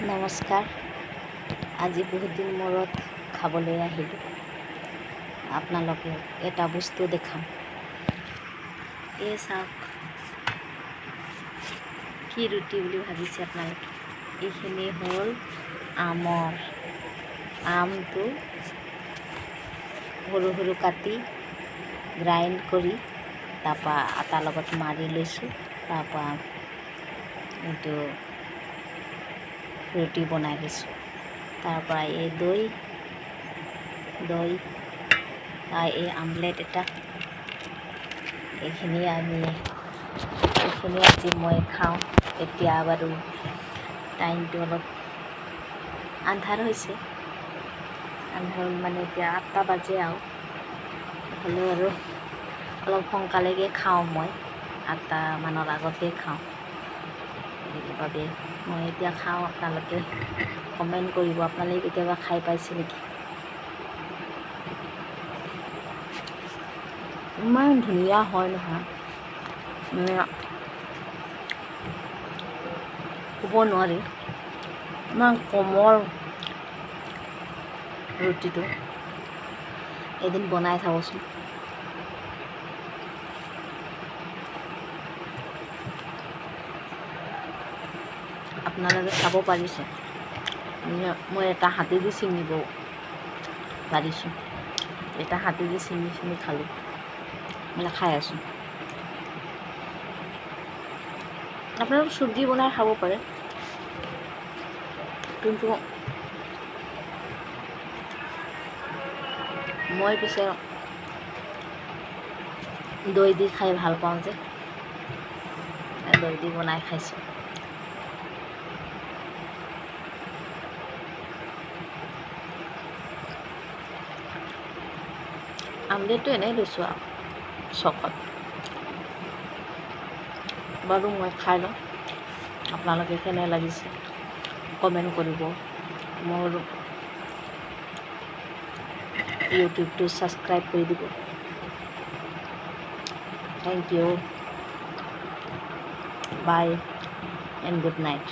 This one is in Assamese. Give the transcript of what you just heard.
নমস্কাৰ। আজি বহুত দিন মূৰত খাবলৈ আহিলোঁ। আপোনালোকে এটা বস্তু দেখাম। এই চাওক, কি ৰুটি বুলি ভাবিছে আপোনালোকে? এইখিনি হ'ল আমটো সৰু সৰু কাটি গ্ৰাইণ্ড কৰি তাৰপৰা আটাৰ লগত মাৰি লৈছোঁ। তাৰপৰা এইটো ৰুটি বনাই লৈছোঁ। তাৰপৰা এই দৈ এই আমলেট এটা, এইখিনি আজি মই খাওঁ। এতিয়া বাৰু টাইমটো অলপ আন্ধাৰ হৈছে, মানে এতিয়া 8টা বাজে আৰু হ'লেও আৰু অলপ সোনকালেকৈ খাওঁ। মই 8টা মানৰ আগতে খাওঁ। সেইবাবে মই এতিয়া খাওঁ। আপোনালোকে কমেণ্ট কৰিব, আপোনালোকে কেতিয়াবা খাই পাইছে নেকি? ইমান ধুনীয়া হয় নহয়, ক'ব নোৱাৰি। ইমান কোমল ৰুটিটো, এদিন বনাই চাবচোন। আপোনালোকে খাব পাৰিছে? মই এটা হাতে দি ছিঙিব পাৰিছোঁ। এটা হাতে দি ছিঙি খালোঁ, মানে খাই আছোঁ। আপোনালোকে চব্জি বনাই খাব পাৰে, কিন্তু মই পিছে দৈ দি খাই ভাল পাওঁ যে, দৈ দি বনাই খাইছোঁ। আমলেটটো এনেই লৈছোঁ আৰু চখত। বাৰু মই খাই লওঁ, আপোনালোকে কেনে লাগিছে কমেণ্ট কৰিব। মোৰ ইউটিউবটো ছাবস্ক্ৰাইব কৰি দিব। Thank you, bye and good night.